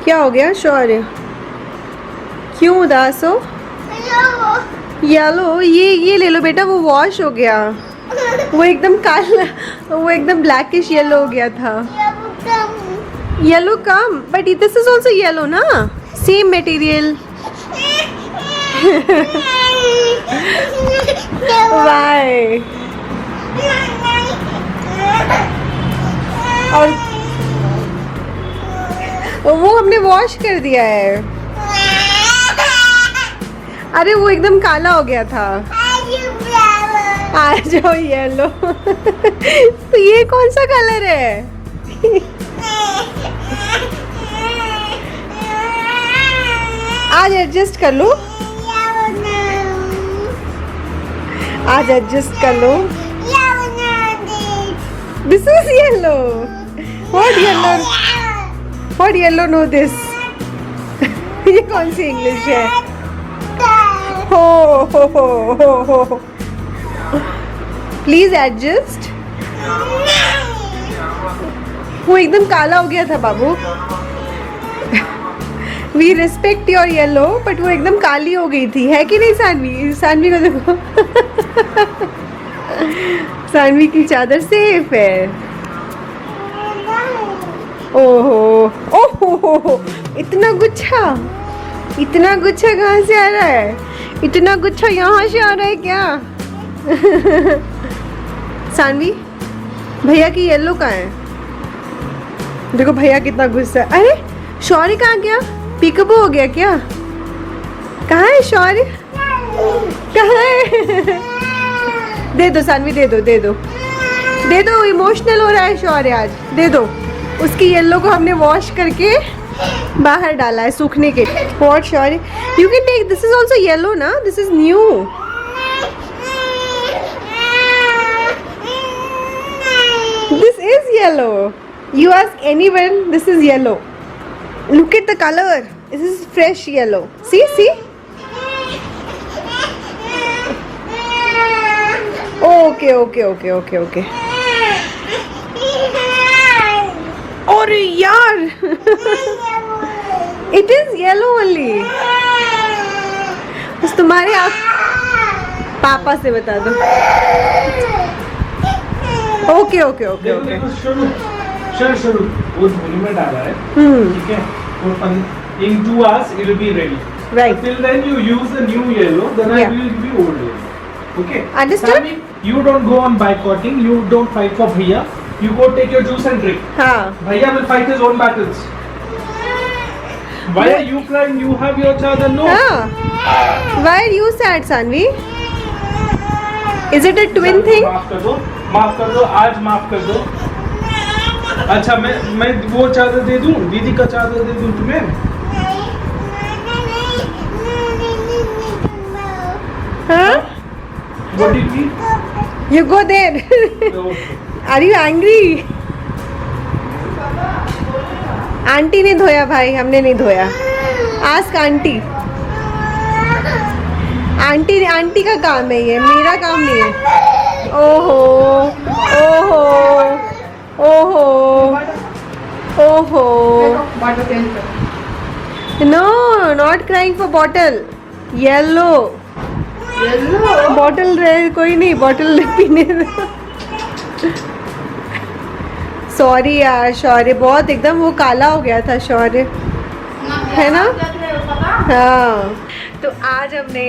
क्या हो गया शौर्य? क्यों उदास हो? येलो, ये ले लो बेटा, वो वॉश हो गया। वो एकदम काला, वो एकदम ब्लैकिश येलो हो गया था। Yellow come, but this is also yellow ना, सेम मटेरियल। वाई? और वो हमने वॉश कर दिया है। अरे वो एकदम काला हो गया था। आ जाओ येलो। तो ये कौन सा कलर है? आज एडजस्ट कर लो, आज एडजस्ट कर लो। This is yellow. What yellow? What yellow no this? ये कौन सी इंग्लिश है? हो प्लीज एडजस्ट। वो एकदम काला हो गया था बाबू। We respect your yellow, but वो एकदम काली हो गई थी, है कि नहीं सानवी? सानवी को देखो। सानवी की चादर सेफ है। ओहो ओहो, इतना गुच्छा, इतना गुच्छा कहाँ से आ रहा है? इतना गुच्छा यहाँ से आ रहा है क्या? सानवी, भैया की येलो कहाँ है? देखो भैया कितना गुस्सा है। अरे शौर्य कहाँ गया? पिकअप हो गया क्या? कहाँ है शौर्य? कहाँ है? दे दो सानवी, दे दो दे दो दे दो। इमोशनल हो रहा है शौर्य आज, दे दो। उसकी येलो को हमने वॉश करके बाहर डाला है सूखने के। What Shaurya? You can take, this is also yellow ना, this is new. This is yellow. You ask anyone, this is yellow. Look at the color. This is fresh yellow. See, see. Okay. अरे यार, it is yellow only. बस तुम्हारे आप पापा से बता दो। Okay. शुरू वो धोनी में डाला है, ठीक है? और in 2 hours it will be ready. Right. Till then you use the new yellow, then I will give you old yellow. Okay? Understood? Sammy, you don't go on boycotting. You don't fight for Bhaiya. You go take your juice and drink. हाँ. Bhaiya will fight his own battles. Why are you crying? You have your chadar. No. हाँ. Why are you sad, Sanvi? Is it a twin thing? माफ कर दो, आज माफ कर दो। अच्छा मैं वो चादर दे दूं, दीदी का चादर दे दूं तुम्हें? हाँ? What did we? You go there. Are you angry? Aunty ने धोया भाई, हमने नहीं धोया। Ask aunty. आंटी का काम है ये, मेरा काम नहीं है। ओहो No, not crying for bottle. Yellow. Bottle रहे, कोई नहीं, बॉटल पीने दो। सॉरी यार शौर्य, बहुत एकदम वो काला हो गया था शौर्य, है ना? हाँ। तो आज हमने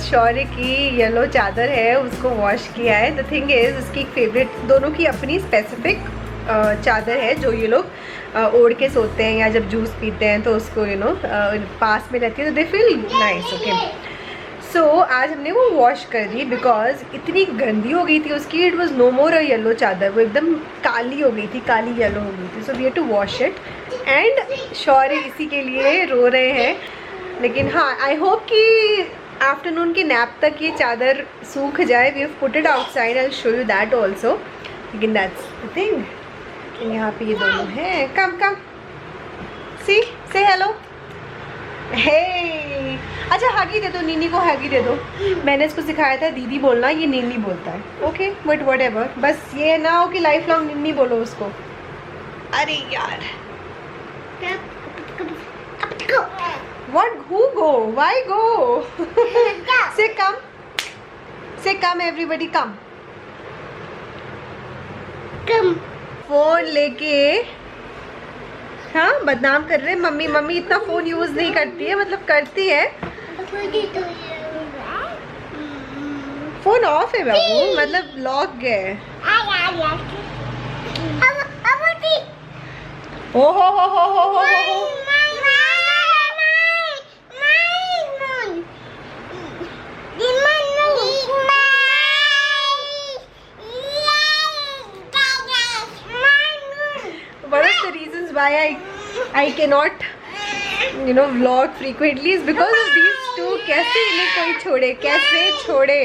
शौर्य की येलो चादर है उसको वॉश किया है। द थिंग इज उसकी फेवरेट, दोनों की अपनी स्पेसिफिक चादर है जो ये लोग ओढ़ के सोते हैं या जब जूस पीते हैं तो उसको पास में रहती है तो दे फील नाइस। ओके, सो आज हमने वो वॉश कर दी बिकॉज इतनी गंदी हो गई थी उसकी। It was no more a yellow चादर, वो एकदम काली हो गई थी, काली येलो हो गई थी। So we had to wash it and Shaurya इसी के लिए रो रहे हैं। लेकिन हाँ, आई होप कि आफ्टरनून के नैप तक ये चादर सूख जाए। We have put it outside, I will show you that also. लेकिन दैट्स द थिंग, यहाँ पे ये दोनों हैं। कम सी से हेलो। हे अच्छा, हगी दे दो, नीनी को हगी दे दो। मैंने इसको सिखाया था दीदी बोलना, ये नीनी बोलता है। ओके बट वट एवर, बस ये ना हो कि लाइफ लॉन्ग नीनी बोलो उसको। अरे यार What? Who go? Why go? Say come. Say come everybody come. Come. Phone लेके हाँ बदनाम कर रहे हैं मम्मी। मम्मी इतना फोन यूज नहीं करती है, मतलब करती है। फोन ऑफ है बाबू, मतलब लॉक है। ओ हो। One of the reasons why I cannot vlog frequently is because of these two. कैसे इन्हें कोई छोड़े, कैसे छोड़े?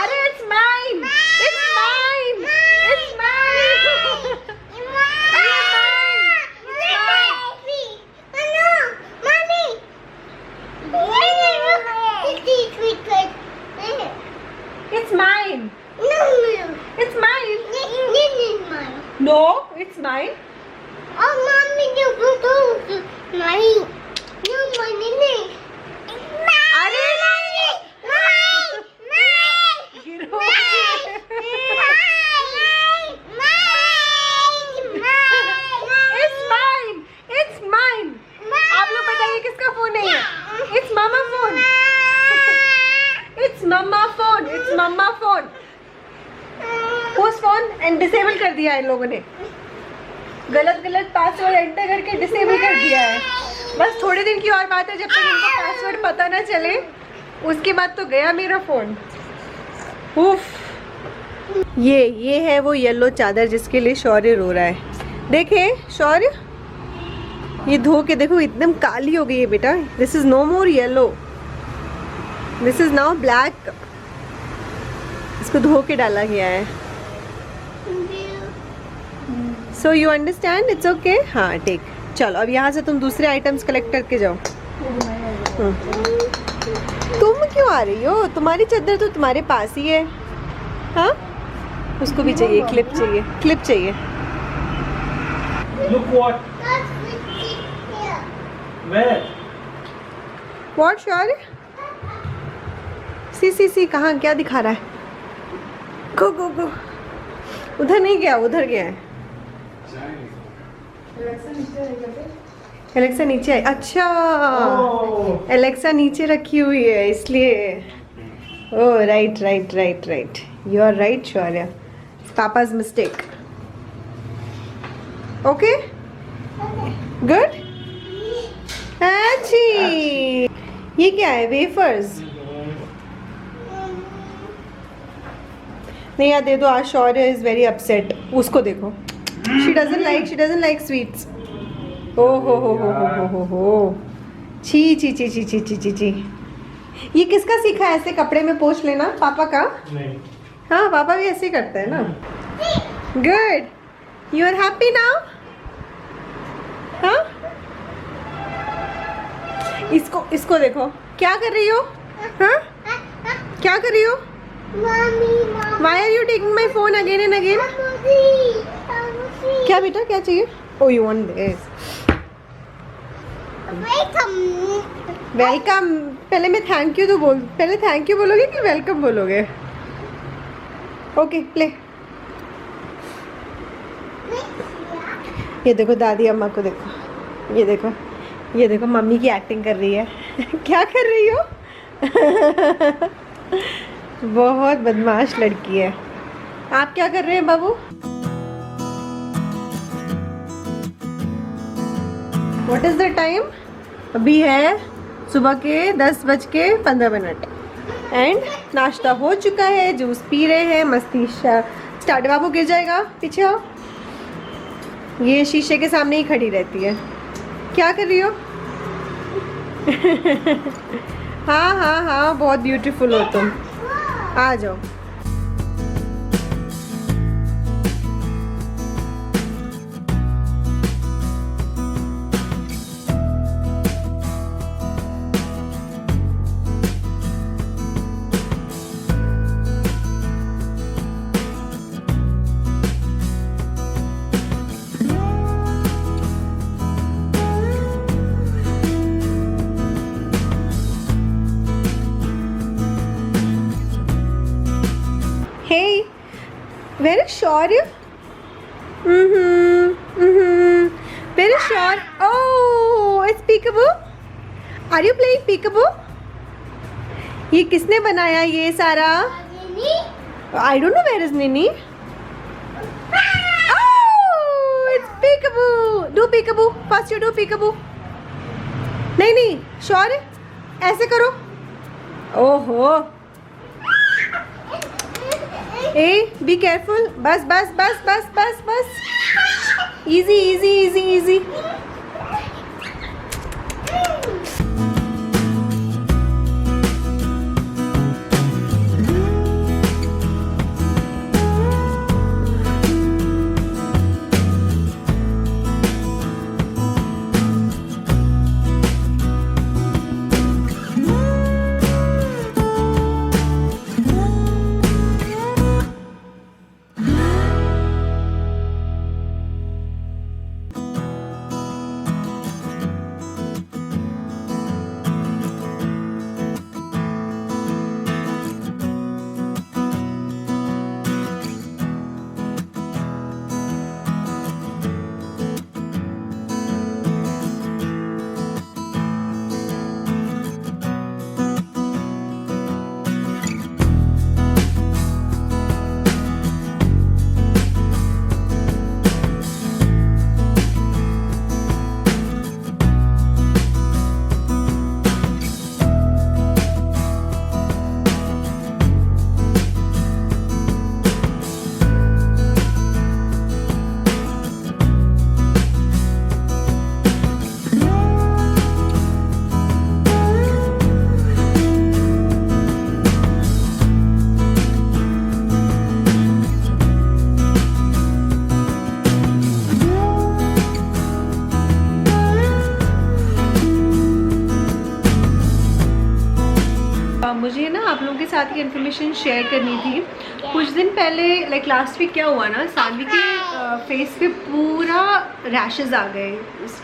अरे it's mine, it's mine, it's mine. It's mine. It's mine. No, it's mine. अरे It's mine. It's mine. आप लोग बताइए किसका फोन है ये? It's mama phone. It's mama phone. It's mama phone. Whose phone? And disable कर दिया है इन लोगों ने। गलत पासवर्ड एंटर करके डिसेबल कर दिया है। बस थोड़े दिन की और बात है, जब तक इनको पासवर्ड पता ना चले उसके बाद तो गया मेरा फोन। उफ। ये है वो येलो चादर जिसके लिए शौर्य रो रहा है। देखे शौर्य, ये धो के देखो एकदम काली हो गई है बेटा। This is no more yellow, this is now black. इसको धो के डाला गया है। So you understand, it's okay. हाँ ठीक, चलो अब यहाँ से तुम दूसरे आइटम्स कलेक्ट करके जाओ। तुम क्यों आ रही हो? तुम्हारी चादर तो तुम्हारे पास ही है। हाँ उसको भी चाहिए, क्लिप चाहिए, क्लिप चाहिए। Look what? Where? What शौर्य? सी कहाँ, क्या दिखा रहा है? गो गो गो। उधर नहीं गया, उधर गया है। एलेक्सा नीचे आई। अच्छा एलेक्सा नीचे रखी हुई है इसलिए। Oh right, you are right Shaurya, papa's mistake. Okay good. अच्छी, ये क्या है? वेफर्स। नहीं यार दे दो, आज शौर्य इज वेरी अपसेट। उसको देखो, शी डजंट लाइक स्वीट्स। ओ हो। छी। ये किसका सीखा है ऐसे कपड़े में पोंछ लेना? पापा का? नहीं। हाँ पापा भी ऐसे ही करते हैं ना। Good, you are happy now? हाँ इसको देखो, क्या कर रही हो? हाँ क्या कर रही हो? Why are you taking my phone again and again? क्या बेटा, क्या चाहिए? Oh you want this? Welcome. पहले मैं थैंक यू तो पहले थैंक यू बोलोगे कि वेलकम बोलोगे? Okay play. ये देखो दादी अम्मा को देखो, ये देखो मम्मी की एक्टिंग कर रही है। क्या कर रही हो? बहुत बदमाश लड़की है। आप क्या कर रहे हैं बाबू? What is the time? अभी है सुबह के 10:15 एंड नाश्ता हो चुका है, जूस पी रहे हैं, मस्ती स्टार्ट। बाबू गिर जाएगा, पीछे आओ। ये शीशे के सामने ही खड़ी रहती है। क्या कर रही हो? हाँ बहुत ब्यूटीफुल हो तुम। आ जाओ। शौर्य? Where is Shaur? Oh, it's Peekaboo. Are you playing Peekaboo? ये किसने बनाया ये सारा? I don't know where is Nini. Oh, it's Peekaboo. Do Peekaboo. First you do Peekaboo. नहीं नहीं, शौर्य ऐसे करो. ओहो. Hey, be careful. बस बस बस बस बस बस. Easy, easy, easy, easy. मुझे ना आप लोगों के साथ ये इन्फॉर्मेशन शेयर करनी थी. कुछ दिन पहले लाइक लास्ट वीक क्या हुआ ना, सानवी के फेस पे पूरा रैशेस आ गए.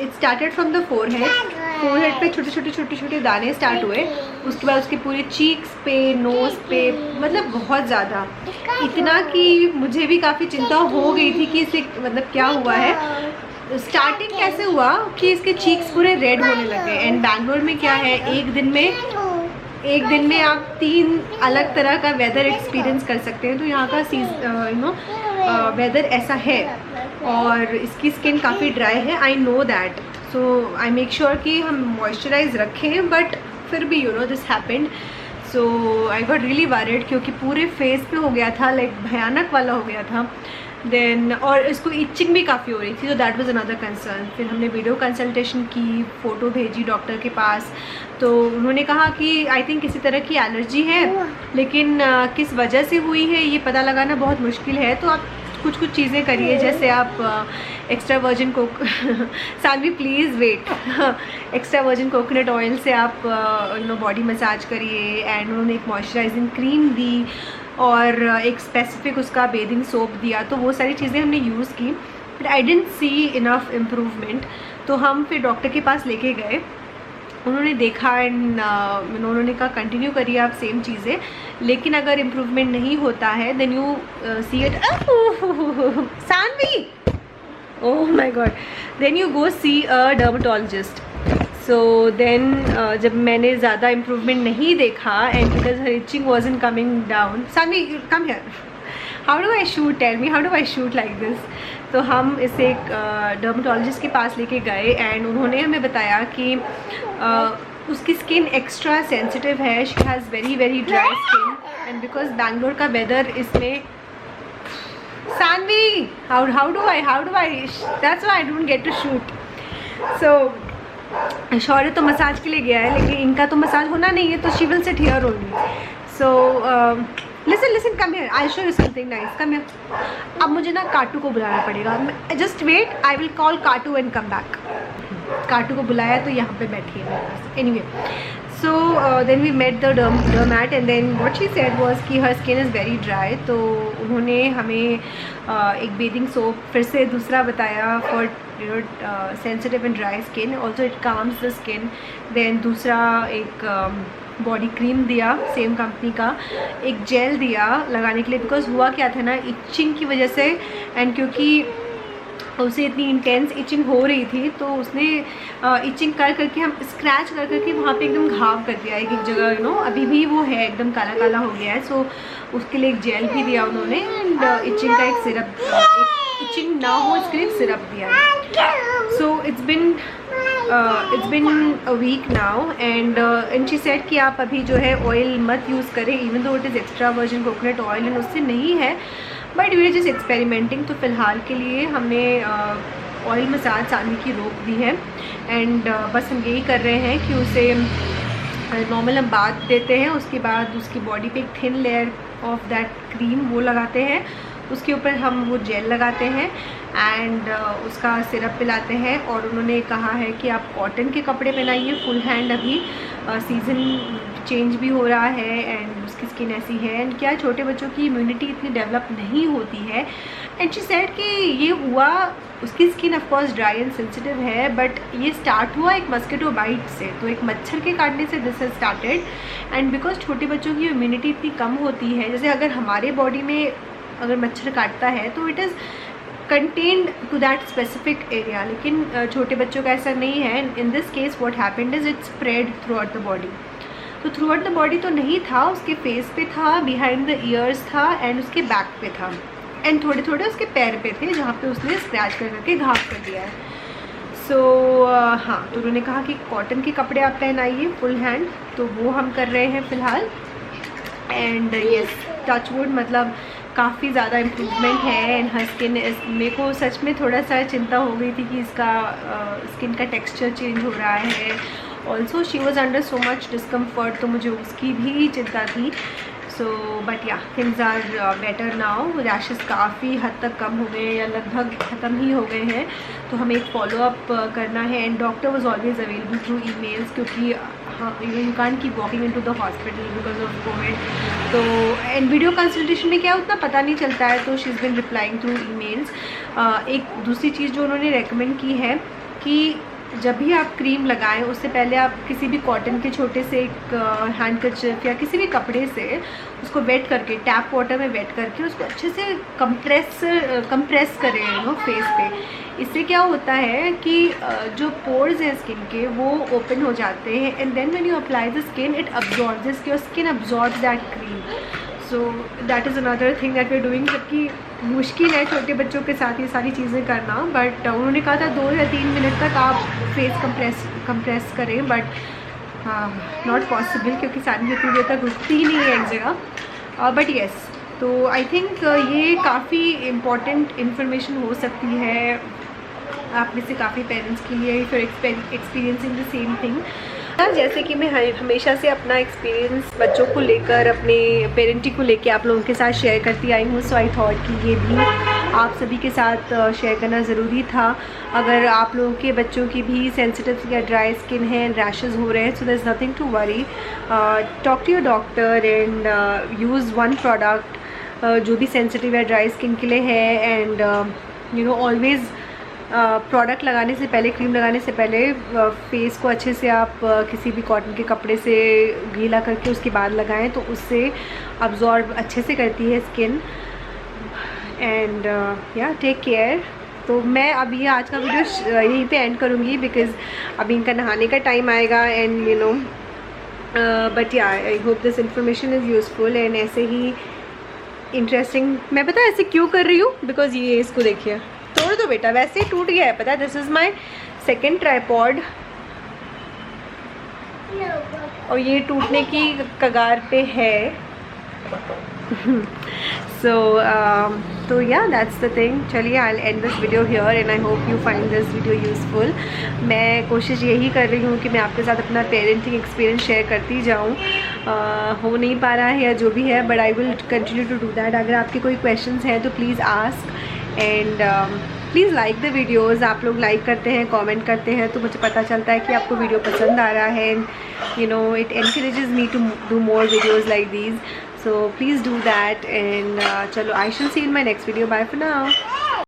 It started from the forehead पे छोटे छोटे दाने स्टार्ट हुए. उसके बाद उसके पूरे चीक्स पे, नोज़ पे, मतलब बहुत ज़्यादा, इतना कि मुझे भी काफ़ी चिंता हो गई थी कि इसे मतलब क्या हुआ है. स्टार्टिंग कैसे हुआ कि इसके चीक्स पूरे रेड होने लगे. एंड बैंगलोर में क्या है, एक दिन में आप 3 अलग तरह का वेदर एक्सपीरियंस कर सकते हैं. तो यहाँ का वेदर ऐसा है और इसकी स्किन काफ़ी ड्राई है. I know that, so I make sure कि हम मॉइस्चराइज रखें. बट फिर भी this happened. So I got really worried क्योंकि पूरे फेस पे हो गया था, लाइक भयानक वाला हो गया था. देन और इसको इचिंग भी काफ़ी हो रही थी. तो दैट वाज अनदर कंसर्न. फिर हमने वीडियो कंसल्टेशन की, फ़ोटो भेजी डॉक्टर के पास. तो उन्होंने कहा कि आई थिंक किसी तरह की एलर्जी है, लेकिन किस वजह से हुई है ये पता लगाना बहुत मुश्किल है. तो आप कुछ चीज़ें करिए, जैसे आप extra virgin Saanvi please wait. Extra virgin coconut oil से आप बॉडी मसाज करिए. एंड उन्होंने एक मॉइस्चराइजिंग क्रीम दी और एक स्पेसिफिक उसका बेदिंग सोप दिया. तो वो सारी चीज़ें हमने यूज़ की. But I didn't see enough improvement. तो हम फिर डॉक्टर के पास लेके गए. उन्होंने देखा एंड उन्होंने कहा कंटिन्यू करिए आप सेम चीज़ें, लेकिन अगर इम्प्रूवमेंट नहीं होता है then you see it. Saanvi, oh my God, then you go see a dermatologist. So then जब मैंने ज़्यादा इम्प्रूवमेंट नहीं देखा and because her itching wasn't coming down. Saanvi come here. How do I shoot, tell me how do I shoot like this. तो हम इसे एक dermatologist के पास लेके गए एंड उन्होंने हमें बताया कि उसकी स्किन एक्स्ट्रा सेंसिटिव है. She has very dry skin and because Bangalore का वेदर इसमें. Saanvi, how do I that's why I don't get to shoot. So Shaurya तो मसाज के लिए गया है, लेकिन इनका तो मसाज होना नहीं है, तो she will sit here only. So listen come here, I show you something nice. Come here. अब मुझे ना काटू को बुलाना पड़ेगा. Just wait, I will call Kaatu and come back. Kaatu को बुलाया तो यहाँ पे बैठी है. Anyway, so then we met the dermat and then what she said was कि her skin is very dry. तो उन्होंने हमें एक बेदिंग सोप फिर से दूसरा बताया for sensitive and dry skin. Also it calms the skin. Then दूसरा एक बॉडी क्रीम दिया सेम कंपनी का, एक जेल दिया लगाने के लिए, बिकॉज हुआ क्या था ना, इचिंग की वजह से, एंड क्योंकि उसे इतनी इंटेंस इचिंग हो रही थी तो उसने इचिंग कर करके, हम स्क्रैच कर करके वहाँ पे एकदम घाव कर दिया एक जगह, यू नो, अभी भी वो है एकदम काला काला हो गया है। सो उसके लिए एक जेल भी दिया उन्होंने, एंड इचिंग का एक सिरप, इचिंग ना हो इसके लिए सिरप दिया है। So it's been a week now, and she said कि आप अभी जो है ऑयल मत यूज़ करें, even though it is extra virgin coconut oil and उससे नहीं है, but we are just experimenting. तो फ़िलहाल के लिए हमने ऑयल मसाज सानी की रोक दी है, एंड बस हम यही कर रहे हैं कि उसे नॉर्मल हम बाथ देते हैं, उसके बाद उसकी बॉडी पे एक thin layer of that cream वो लगाते हैं, उसके ऊपर हम वो जेल लगाते हैं एंड उसका सिरप पिलाते हैं। और उन्होंने कहा है कि आप कॉटन के कपड़े पहनाइए फुल हैंड, अभी सीज़न चेंज भी हो रहा है एंड उसकी स्किन ऐसी है, एंड क्या छोटे बच्चों की इम्यूनिटी इतनी डेवलप नहीं होती है। एंड शी सेड कि ये हुआ, उसकी skin of course dry and sensitive है, बट ये स्टार्ट हुआ एक मस्किटो बाइट से, तो एक मच्छर के काटने से this has started. And because छोटे बच्चों की इम्यूनिटी इतनी कम होती है, जैसे अगर हमारे बॉडी में अगर मच्छर काटता है तो it is contained to that specific area, लेकिन छोटे बच्चों का ऐसा नहीं है। In this case what happened is it spread throughout the body. तो थ्रू आउट द बॉडी तो नहीं था, उसके फेस पे था, बिहाइंड द ईयर्स था एंड उसके बैक पे था, एंड थोड़े थोड़े उसके पैर पे थे जहाँ पे उसने स्क्रैच कर करके घाव कर दिया है। सो हाँ, तो उन्होंने कहा कि कॉटन के कपड़े आप पहनाइए फुल हैंड, तो वो हम कर रहे हैं फ़िलहाल। एंड येस, टच वुड, मतलब काफ़ी ज़्यादा इम्प्रूवमेंट है एंड हर स्किन, मेरे को सच में थोड़ा सा चिंता हो गई थी कि इसका स्किन का टेक्सचर चेंज हो रहा है। Also she was under so much discomfort, तो मुझे उसकी भी चिंता थी। So but yeah things are better now, rashes काफ़ी हद तक कम हो गए या लगभग ख़त्म ही हो गए हैं। तो हमें एक फॉलोअप करना है, and doctor was always available through emails, क्योंकि हाँ, you can't keep walking into the hospital because of Covid. तो एंड वीडियो कंसल्टेशन में क्या उतना पता नहीं चलता है, तो she is been replying through emails. एक दूसरी चीज़ जो उन्होंने रेकमेंड की है कि जब भी आप क्रीम लगाएं उससे पहले आप किसी भी कॉटन के छोटे से एक हैंडकरचिप या किसी भी कपड़े से उसको वेट करके, टैप वाटर में वेट करके उसको अच्छे से कंप्रेस करें नो फेस पे। इससे क्या होता है कि जो पोर्स हैं स्किन के वो ओपन हो जाते हैं, and then when you apply the skin it absorbs, your skin absorbs that cream. So that is another thing that we are doing, जबकि मुश्किल है छोटे बच्चों के साथ ये सारी चीज़ें करना, बट उन्होंने कहा था 2 या 3 मिनट तक आप फेस कंप्रेस करें, बट नॉट पॉसिबल क्योंकि सारी इतनी देर तक रुकती ही नहीं है एक जगह। बट येस, तो आई थिंक ये काफ़ी इम्पॉर्टेंट इन्फॉर्मेशन हो सकती है आप में से काफ़ी पेरेंट्स के लिए, फिर एक्सपीरियंसिंग द सेम थिंग। जैसे कि मैं हमेशा से अपना एक्सपीरियंस बच्चों को लेकर, अपने पेरेंटिंग को लेकर आप लोगों के साथ शेयर करती आई हूँ, सो आई थॉट कि ये भी आप सभी के साथ शेयर करना ज़रूरी था। अगर आप लोगों के बच्चों की भी सेंसिटिव या ड्राई स्किन है, रैशेज़ हो रहे हैं, so there is nothing to worry. Talk to your doctor and use one product जो भी सेंसिटिव या ड्राई स्किन के लिए है, and you know always product लगाने से पहले, क्रीम लगाने से पहले फेस को अच्छे से आप किसी भी कॉटन के कपड़े से गीला करके उसके बाद लगाएं, तो उससे अब्जॉर्ब अच्छे से करती है स्किन। एंड या टेक केयर। तो मैं अब ये आज का वीडियो यहीं पे एंड करूँगी बिकॉज़ अभी इनका नहाने का टाइम आएगा, एंड यू नो बट या I hope this information is useful and ऐसे ही इंटरेस्टिंग। मैं पता है ऐसे क्यों कर रही हूँ, बिकॉज़ ये इसको देखिए, तोड़ दो बेटा, वैसे ही टूट गया है पता है। This is my second tripod और ये टूटने की कगार पे है। तो या दैट्स द थिंग। चलिए, I will end this video here and I hope you find this video useful. मैं कोशिश यही कर रही हूँ कि मैं आपके साथ अपना पेरेंटिंग एक्सपीरियंस शेयर करती जाऊँ। हो नहीं पा रहा है या जो भी है, but I will continue to do that. अगर आपके कोई क्वेश्चंस हैं तो please ask, and please like the videos. आप लोग लाइक करते हैं, कमेंट करते हैं, तो मुझे पता चलता है कि आपको वीडियो पसंद आ रहा है, and you know it encourages me to do more videos like these. So please do that, and chalo, I shall see you in my next video. Bye for now.